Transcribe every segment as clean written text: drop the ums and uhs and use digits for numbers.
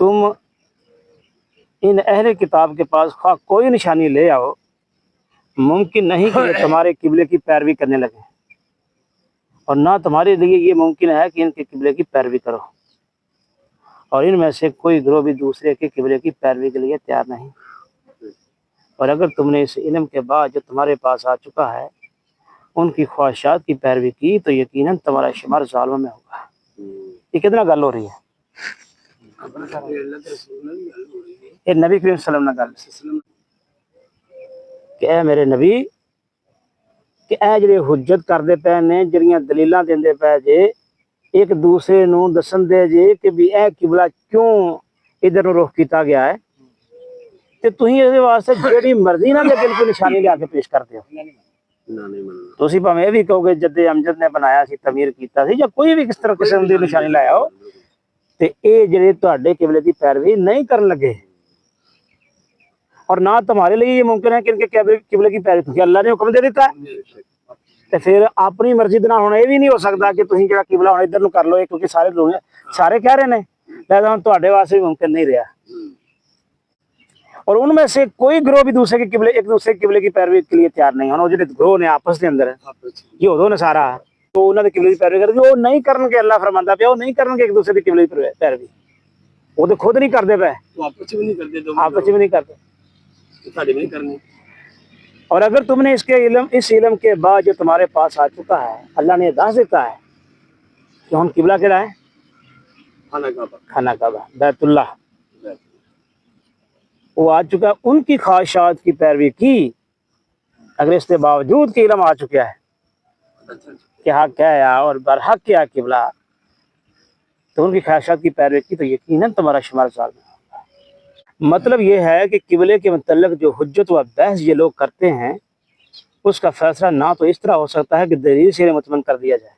तुम इन अहले किताब के पास खा कोई निशानी ले आओ, मुमकिन नहीं कि ये तुम्हारे किबले की पैरवी करने लगे, और ना तुम्हारे लिए ये मुमकिन है कि इनके किबले की पैरवी करो, और इनमें से कोई ग्रोह भी दूसरे के किबले की पैरवी के लिए तैयार नहीं। और अगर तुमने इस इल्म के बाद जो तुम्हारे पास आ चुका है उनकी ख्वाहिशात की पैरवी की तो यकीनन तुम्हारा शुमार ज़ालिमों में होगा। ये कितना गल हो रही है? ये नबी करीम सल्लल्लाहु अलैहि वसल्लम कि ऐ मेरे नबी कि ऐ ਜਿਹੜੇ ਹੁज्जत ਕਰਦੇ ਪਏ ਨੇ, ਜਿਹੜੀਆਂ ਦਲੀਲਾਂ ਦਿੰਦੇ ਪਏ ਜੇ, ਇੱਕ ਦੂਸਰੇ ਨੂੰ ਦੱਸਣ ਦੇ ਜੇ ਕਿ ਵੀ ਇਹ ਕਿਬਲਾ ਕਿਉਂ ਇਧਰ ਨੂੰ ਰੁਖ ਕੀਤਾ ਗਿਆ ਹੈ, ਤੇ ਤੁਸੀਂ ਇਹਦੇ ਵਾਸਤੇ ਜਿਹੜੀ ਮਰਜ਼ੀ ਨਾਲ ਬਿਲਕੁਲ ਨਿਸ਼ਾਨੀ ਲਿਆ ਕੇ ਪੇਸ਼ ਕਰਦੇ ਹੋ। ਤੁਸੀਂ ਭਾਵੇਂ ਇਹ ਵੀ ਕਹੋਗੇ ਜੱਦੇ ਅਮਜਦ ਨੇ ਬਣਾਇਆ ਸੀ, ਤਮੀਰ ਕੀਤਾ ਸੀ, ਜਾਂ ਕੋਈ ਵੀ ਕਿਸ ਤਰ੍ਹਾਂ ਕਿਸਮ ਦੀ ਨਿਸ਼ਾਨੀ ਲਾਇਆ ਹੋ, ਤੇ ਇਹ ਜਿਹੜੇ ਤੁਹਾਡੇ किबले की पैरवी नहीं करने लगे, और ना तुम्हारे लिए ये मुमकिन है कि इनके किबले की पैरवी, क्योंकि अल्लाह ने हुक्म दे दिता है। तो फिर अपनी मर्जी दे नाल होना ये भी नहीं हो सकता कि तुसीं जिहड़ा किबला हुण इधर नूं कर लो, क्योंकि सारे लोग सारे कह रहे हैं, लेकिन हुण तुहाडे वास्ते भी मुमकिन नहीं रहा। और उनमें से कोई ग्रोह भी दूसरे के किबले एक दूसरे के किबले की पैरवी के लिए तैयार नहीं। हुण जिहड़े ग्रोह ने आपस के अंदर यहूद ने सारा तो उन्होंने किबले की पैरवी करके वो नहीं करनगे, अल्लाह फरमांदा पिया वो नहीं करनगे एक दूसरे की किबले की पैरवी, वो तो खुद नहीं करते पे, आपस में नहीं करते, साड़ी नहीं करनी। और अगर तुमने इस इल्म के बाद जो तुम्हारे पास आ चुका है, अल्लाह ने दस देता है कि हम किबला केड़ा है, खाना काबा बैतुल्लाह, वो आ चुका, उनकी ख्वाहिशात की पैरवी की, अगर इसके बावजूद कि इल्म आ चुका है कि हक है या और बरहक क्या किबला, तो उनकी ख्वाहिशात की पैरवी की तो यकीनन तुम्हारा शुमार ज़ालिम होगा। मतलब ये है कि किबले के मतलब जो हुज्जत व बहस ये लोग करते हैं, उसका फैसला ना तो इस तरह हो सकता है कि दलील से मुतमन कर दिया जाए,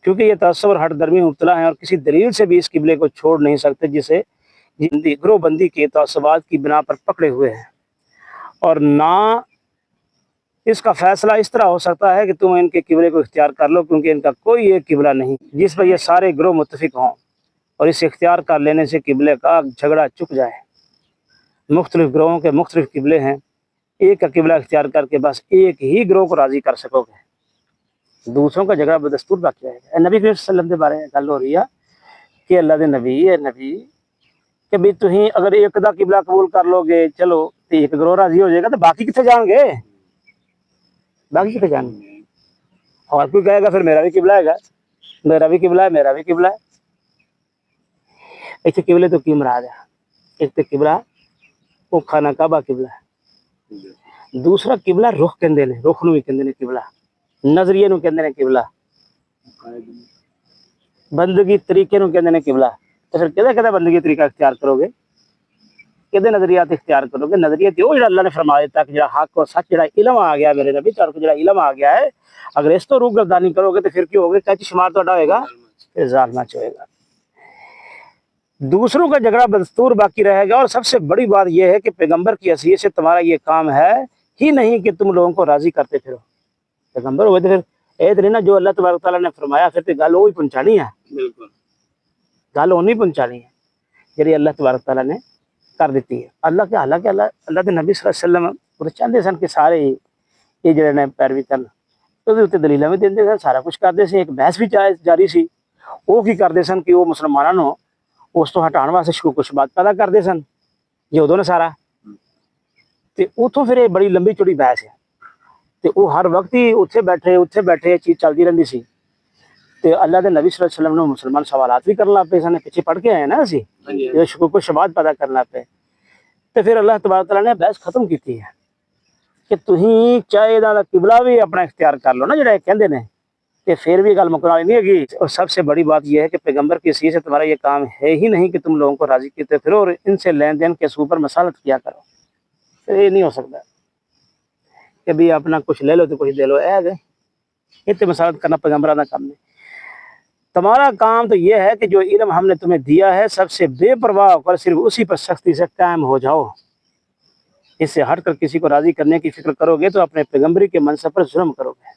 क्योंकि ये तसव्वुर हट दर्मी मुब्तला है और किसी दलील से भी इस किबले को छोड़ नहीं सकते, जिसे ग्रोहबंदी के तसव्वुरात की बिना पर पकड़े हुए हैं। और ना इसका फैसला इस तरह हो सकता है कि तुम इनके किबले को इख्तियार कर लो, क्योंकि इनका कोई एक किबला नहीं जिस पर ये सारे ग्रोह मुत्तफिक हों, और इसे इख्तियार कर लेने से किबले का झगड़ा चुक जाए। मुख्तलिफ ग्रोहों के मुख्तलिफ किबले हैं, एक का किबला इख्तियार करके बस एक ही ग्रोह को राज़ी कर सकोगे, दूसरों का झगड़ा बदस्तूर बाकी रहेगा। नबी करीम सल्लल्लाहु अलैहि वसल्लम के बारे में गल हो रही है कि अल्लाह के नबी कि भी तुसीं अगर एक का किबला कबूल कर लोगे, चलो तो एक ग्रोह राज़ी हो जाएगा, तो बाकी कितने जाएंगे, बाकी कितने जाएंगे। और कोई कहेगा फिर मेरा भी किबला है, मेरा भी किबला है, मेरा भी किबला है। इतने किबले तो की मराद है, एक तो किबला वो खाना काबा किबला है, दूसरा किबला रुख कहंदे ने, रुख नूं भी कहंदे ने किबला, नजरिए नूं कहंदे ने किबला, बंदगी तरीके नूं कहंदे ने किबला। तो फिर किहदा बंदगी तरीका इख्तियार करोगे, किहदे नजरियात इख्तियार करोगे? नजरिया तो जो अल्लाह ने फरमा दिता कि जो हक और सच जो इलम आ गया मेरे नबी तुहाडे जो इलम आ गया है, अगर इस तो रूगर्दानी करोगे तो फिर क्यों होगा, क्या शुमार तुहाडा होएगा, फिर ज़ालिमां च होएगा। दूसरों का झगड़ा बदस्तूर बाकी रहेगा। और सबसे बड़ी बात यह है कि पैगंबर की हैसियत से तुम्हारा ये काम है ही नहीं कि तुम लोगों को राजी करते फिरो। पैगंबर हुए तो फिर ए नहीं ना, जो अल्लाह तबारक तआला ने फरमाया फिर तो गल वही पहुंचानी है, बिल्कुल गल उन्हीं पहुंचानी है जी अल्लाह तबारक तआला ने कर दी है। अल्लाह के हालांकि अल्लाह के नबी सल्लल्लाहु अलैहि वसल्लम वो चाहते सन कि सारे ये जो ने पैरवी करन, ਉਹਦੇ ਉੱਤੇ ਦਲੀਲਾਂ ਵੀ ਦਿੰਦੇ ਸਨ, ਸਾਰਾ ਕੁਝ ਕਰਦੇ ਸੀ। ਇੱਕ ਬਹਿਸ ਵੀ ਜਾਰੀ ਸੀ। ਉਹ ਕੀ ਕਰਦੇ ਸਨ ਕਿ ਉਹ ਮੁਸਲਮਾਨਾਂ ਨੂੰ ਉਸ ਤੋਂ ਹਟਾਉਣ ਵਾਸਤੇ ਸ਼ੁਕੂਕ-ਸ਼ੁਬਾਤ ਪੈਦਾ ਕਰਦੇ ਸਨ ਯਹੂਦੋਂ ਨੇ ਸਾਰਾ, ਤੇ ਉੱਥੋਂ ਫਿਰ ਇਹ ਬੜੀ ਲੰਬੀ ਚੌੜੀ ਬਹਿਸ ਹੈ, ਤੇ ਉਹ ਹਰ ਵਕਤ ਹੀ ਉੱਥੇ ਬੈਠੇ ਇਹ ਚੀਜ਼ ਚੱਲਦੀ ਰਹਿੰਦੀ ਸੀ। ਤੇ ਅੱਲਾਹ ਦੇ ਨਬੀ ਸੱਲੱਲਾਹੁ अलैहि वसल्लम ਨੂੰ ਮੁਸਲਮਾਨ ਸਵਾਲਾਤ ਵੀ ਕਰਨ ਲੱਗ ਪਏ ਸਨ, ਪਿੱਛੇ ਪੜ੍ਹ ਕੇ ਆਏ ਨਾ ਅਸੀਂ, ਇਹ ਸ਼ੁਕੂਕ-ਸ਼ੁਬਾਤ ਪੈਦਾ ਕਰਨ ਲੱਗ ਪਏ। ਤੇ ਫਿਰ ਅੱਲਾਹ ਤਬਾਰਕ ਤਆਲਾ ਨੇ ਬਹਿਸ ਖਤਮ ਕੀਤੀ ਹੈ कि तुसीं चाहे इहदा किबला भी अपना इख्तियार कर लो ना, जो कहते हैं, तो फिर भी गल मुकन वाली नहीं हैगी। और सबसे बड़ी बात यह है कि पैगंबर की हैसियत से तुम्हारा ये काम है ही नहीं कि तुम लोगों को राजी कीते फिरो और इनसे लेन देन के ऊपर मसालत किया करो। तो ये नहीं हो सकता कि भी अपना कुछ ले लो तो कुछ दे लो, ये तो मसालत करना पैगंबरां दा काम नहीं। तुम्हारा काम तो यह है कि जो इल्म हमने तुम्हें दिया है सबसे बेपरवाह होकर सिर्फ उसी पर सख्ती से कायम हो जाओ। इससे हटकर किसी को राजी करने की फिक्र करोगे तो अपने पैगंबरी के मनसब पर जुल्म करोगे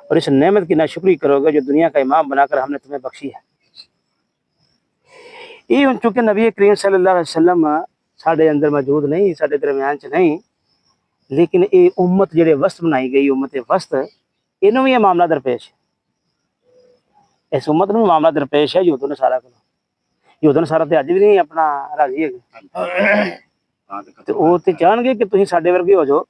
और इस नेमत की नाशुक्री करोगे जो दुनिया का इमाम बनाकर हमने तुम्हें बख्शी है। یہ ہن چونکہ نبی کریم صلی اللہ علیہ وسلم ساڈے اندر موجود نہیں، ساڈے درمیان چ نہیں، لیکن یہ امت جڑے وسط بنائی گئی، امت وسط، انہوں بھی یہ معاملہ درپیش ہے، اس امت میں معاملہ درپیش ہے یہود نصارا کو۔ یہود نصارا تے اج بھی نہیں اپنا راضی ہے، تے وہ تے چاہن گے کہ تسی ساڈے ورگے ہو جاؤ،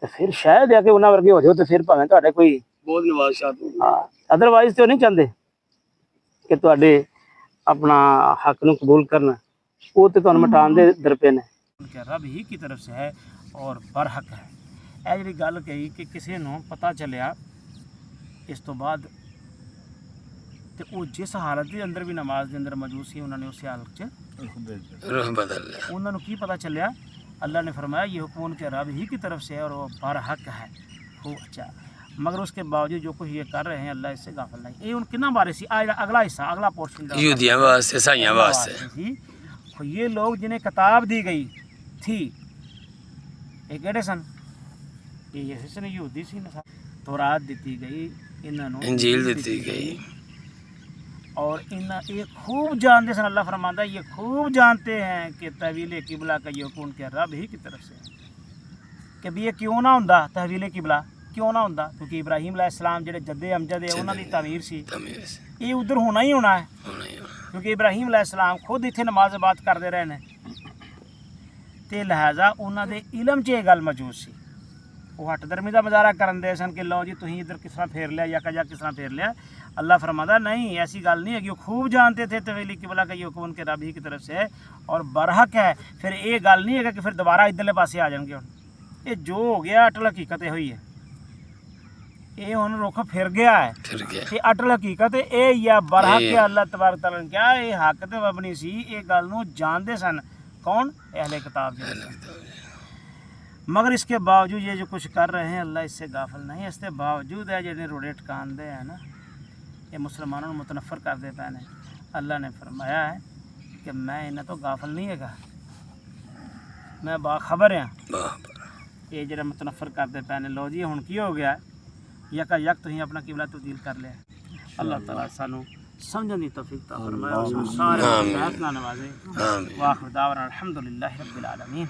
تے پھر شاید آ کے انہاں ورگے ہو جاؤ، تے پھر بھاویں تہاڈے کوئی بہت نواز شاہ ادروائز تو نہیں چاہتے کہ تہاڈے اپنا حق نو قبول کرنا، وہ تو تمہیں مٹان دے درپے نے۔ ان کے رب ہی کی طرف سے ہے اور برحق ہے۔ اے جڑی گل کہی کہ کسی نو پتہ چلیا اس تو بعد تے وہ جس حالت دے اندر بھی نماز دے اندر موجود سی، انہوں نے اس حالت چ روح بدل لیا۔ انہوں نے کی پتہ چلیا؟ اللہ نے فرمایا یہ حکم ان کے رب ہی کی طرف سے ہے اور وہ برحق ہے، خوب اچھا۔ مگر اس کے باوجود جو کچھ یہ کر رہے ہیں اللہ اس سے غافل نہیں۔ یہ ان کنا بارے سی اگلا حصہ، اگلا پورشن یہودیاں واسطے، عیسائیاں واسطے تھی۔ یہ لوگ جنہیں کتاب دی گئی تھی، یہ کہڑے سن؟ یہ حسن یہودی سی نا، تورات دیتی گئی، انہوں انجیل دیتی گئی، اور یہ خوب جانتے سن، اللہ فرماتا ہے یہ خوب جانتے ہیں کہ تحویل قبلہ کا یہ حکم ان کے رب ہی کی طرف سے ہے۔ کہ بھی یہ کیوں نہ ہوندا تحویل قبلہ، کیوں نہ ہوندا؟ کیونکہ ابراہیم علیہ السلام جڑے جد امجد ہے انہاں دی تعمیر سی، یہ ادھر ہونا ہی ہونا ہے، کیونکہ ابراہیم علیہ السلام خود اتنے نماز بات کرتے رہے ہیں، تے لہذا انہاں دے علم چ یہ گل موجود سی۔ وہ ہٹ درمی کا مظاہرہ کرن دے سن کہ لو جی تھی ادھر کس طرح پھیر لیا یا کجا کس طرح پھیر لیا۔ اللہ فرماتا نہیں، ایسی گل نہیں ہے کہ وہ خوب جانتے تھے طویل قبلہ کا یہ حکم ان کے رب ہی کی طرف سے ہے اور برحق ہے۔ پھر یہ گل نہیں ہے کہ پھر دوبارہ ادھرلے پاسے آ جان گے، یہ جو ہو گیا اٹل حقیقت ہوئی ہے، یہ ہن رخ پھر گیا ہے، یہ اٹل حقیقت ہے، یا برحق ہے۔ اللہ تبارک تعالیٰ نے کیا یہ حق تے مبنی سی، یہ گل نو جانتے سن کون؟ اہل کتاب جڑے سن۔ مگر اس کے باوجود یہ جو کچھ کر رہے ہیں اللہ اس سے غافل نہیں، اس کے باوجود ہے جڑے روڑے ٹکان دے ہیں نا، یہ مسلمانوں کو متنفر کر دے پے نے۔ اللہ نے فرمایا ہے کہ میں انہیں تو غافل نہیں ہے گا، میں باخبر ہاں۔ یہ جڑے متنفر کر دے پے نے، لو جی ہن کی ہو گیا یکا یک تھی اپنا قبلہ تبدیل کر لیا۔ اللہ تعالیٰ سانو سمجھن دی توفیق عطا فرمائے، سارے ہدایت نال نوازے۔ واخر دعوانا الحمدللہ رب العالمین۔